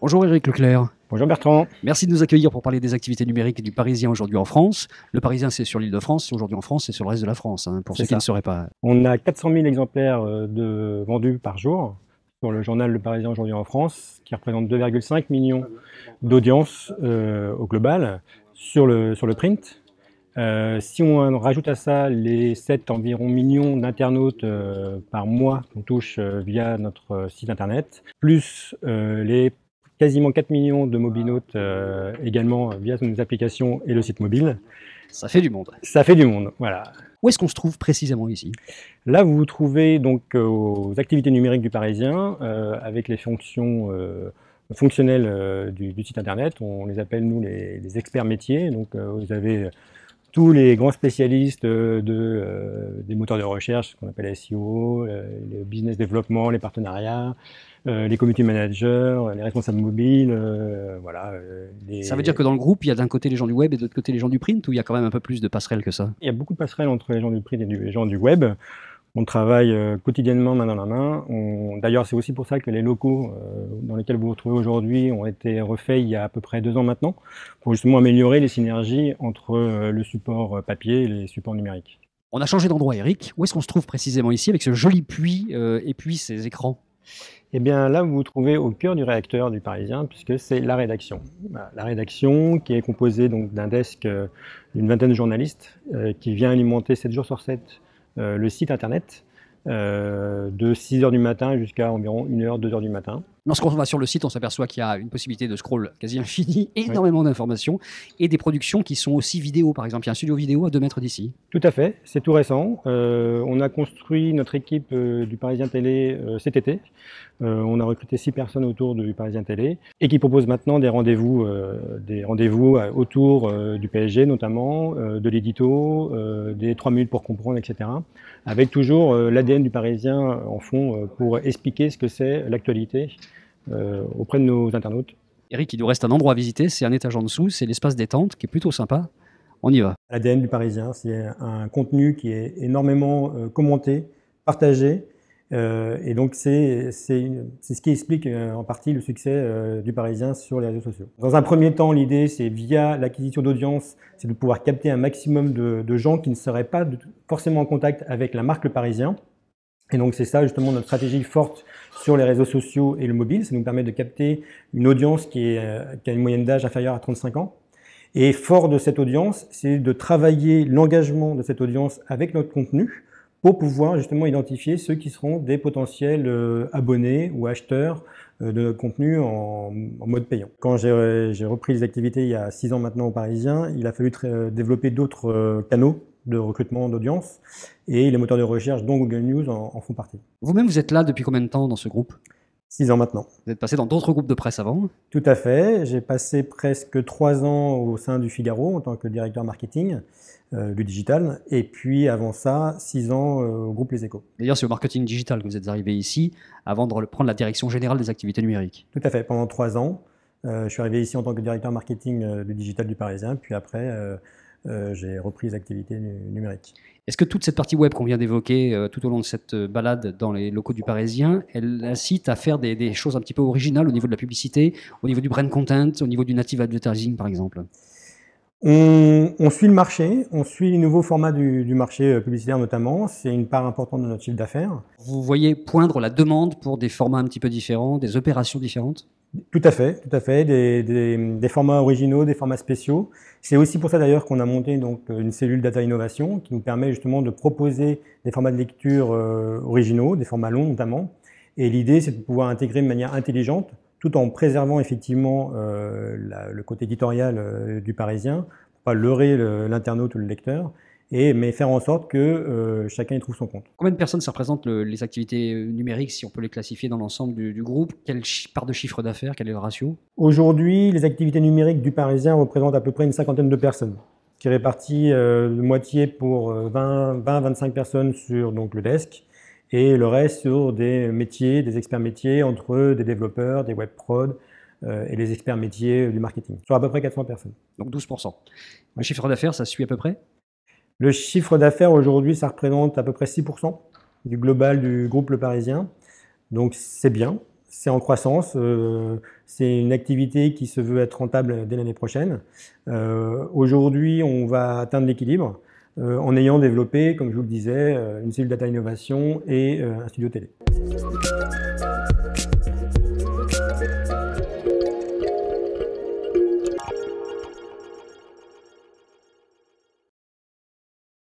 Bonjour Éric Leclerc. Bonjour Bertrand. Merci de nous accueillir pour parler des activités numériques du Parisien aujourd'hui en France. Le Parisien, c'est sur l'Île-de-France, aujourd'hui en France, c'est sur le reste de la France, hein, pour ceux qui ne sauraient pas. On a 400 000 exemplaires vendus par jour sur le journal Le Parisien aujourd'hui en France, qui représente 2,5 millions d'audience au global sur le print. Si on rajoute à ça les 7 environ millions d'internautes par mois qu'on touche via notre site internet, plus les quasiment 4 millions de mobinautes également via nos applications et le site mobile. Ça fait du monde. Ça fait du monde, voilà. Où est-ce qu'on se trouve précisément ici? Là, vous vous trouvez donc aux activités numériques du Parisien avec les fonctions fonctionnelles du site internet. On les appelle, nous, les experts métiers. Donc, vous avez tous les grands spécialistes des moteurs de recherche, qu'on appelle SEO, le business développement, les partenariats, les community managers, les responsables mobiles, voilà. Ça veut dire que dans le groupe, il y a d'un côté les gens du web et de l'autre côté les gens du print, ou il y a quand même un peu plus de passerelles que ça? Il y a beaucoup de passerelles entre les gens du print et les gens du web. On travaille quotidiennement main dans la main. D'ailleurs, c'est aussi pour ça que les locaux dans lesquels vous vous retrouvez aujourd'hui ont été refaits il y a à peu près 2 ans maintenant, pour justement améliorer les synergies entre le support papier et les supports numériques. On a changé d'endroit, Eric. Où est-ce qu'on se trouve précisément ici avec ce joli puits et puis ces écrans? Eh bien là, vous vous trouvez au cœur du réacteur du Parisien, puisque c'est la rédaction. Voilà, la rédaction qui est composée donc d'un desk d'une vingtaine de journalistes qui vient alimenter 7 jours sur 7 le site internet de 6 h du matin jusqu'à environ 1 h, 2 h du matin. Lorsqu'on va sur le site, on s'aperçoit qu'il y a une possibilité de scroll quasi infini, énormément d'informations et des productions qui sont aussi vidéo. Par exemple, il y a un studio vidéo à 2 mètres d'ici. Tout à fait, c'est tout récent. On a construit notre équipe du Parisien Télé cet été. On a recruté 6 personnes autour du Parisien Télé et qui proposent maintenant des rendez-vous autour du PSG notamment, de l'édito, des 3 minutes pour comprendre, etc. Avec toujours l'ADN du Parisien en fond pour expliquer ce que c'est l'actualité auprès de nos internautes. Eric, il nous reste un endroit à visiter, c'est un étage en dessous, c'est l'espace détente qui est plutôt sympa. On y va. L'ADN du Parisien, c'est un contenu qui est énormément commenté, partagé, et donc c'est ce qui explique en partie le succès du Parisien sur les réseaux sociaux. Dans un premier temps, l'idée, c'est via l'acquisition d'audience, c'est de pouvoir capter un maximum de gens qui ne seraient pas forcément en contact avec la marque Le Parisien. Et donc c'est ça justement notre stratégie forte sur les réseaux sociaux et le mobile. Ça nous permet de capter une audience qui a une moyenne d'âge inférieure à 35 ans. Et fort de cette audience, c'est de travailler l'engagement de cette audience avec notre contenu pour pouvoir justement identifier ceux qui seront des potentiels abonnés ou acheteurs de notre contenu en mode payant. Quand j'ai repris les activités il y a 6 ans maintenant au Parisien, il a fallu développer d'autres canaux de recrutement d'audience et les moteurs de recherche dont Google News en font partie. Vous-même, vous êtes là depuis combien de temps dans ce groupe? 6 ans maintenant. Vous êtes passé dans d'autres groupes de presse avant? Tout à fait. J'ai passé presque 3 ans au sein du Figaro en tant que directeur marketing du digital. Et puis avant ça, 6 ans au groupe Les Échos. D'ailleurs, c'est au marketing digital que vous êtes arrivé ici avant de prendre la direction générale des activités numériques. Tout à fait. Pendant 3 ans, je suis arrivé ici en tant que directeur marketing du digital du Parisien. Puis après, j'ai repris les activités numériques. Est-ce que toute cette partie web qu'on vient d'évoquer tout au long de cette balade dans les locaux du Parisien, elle incite à faire des choses un petit peu originales au niveau de la publicité, au niveau du brand content, au niveau du native advertising par exemple? On suit le marché, on suit les nouveaux formats du marché publicitaire notamment. C'est une part importante de notre chiffre d'affaires. Vous voyez poindre la demande pour des formats un petit peu différents, des opérations différentes? Tout à fait, des formats originaux, des formats spéciaux. C'est aussi pour ça d'ailleurs qu'on a monté donc une cellule data innovation qui nous permet justement de proposer des formats de lecture originaux, des formats longs notamment. Et l'idée, c'est de pouvoir intégrer de manière intelligente, tout en préservant effectivement le côté éditorial du Parisien, pour pas leurrer l'internaute ou le lecteur, mais faire en sorte que chacun y trouve son compte. Combien de personnes ça représente les activités numériques, si on peut les classifier dans l'ensemble du groupe? Quelle part de chiffre d'affaires? Quel est le ratio? Aujourd'hui, les activités numériques du Parisien représentent à peu près une 50aine de personnes, qui est répartie de moitié pour 20-25 personnes sur donc, le desk, et le reste sur des métiers, des experts métiers, entre eux des développeurs, des web pros, et les experts métiers du marketing, sur à peu près 400 personnes. Donc 12%. Le chiffre d'affaires, ça suit à peu près? Le chiffre d'affaires aujourd'hui, ça représente à peu près 6% du global du groupe Le Parisien. Donc c'est bien, c'est en croissance, c'est une activité qui se veut être rentable dès l'année prochaine. Aujourd'hui, on va atteindre l'équilibre en ayant développé, comme je vous le disais, une cellule data innovation et un studio télé.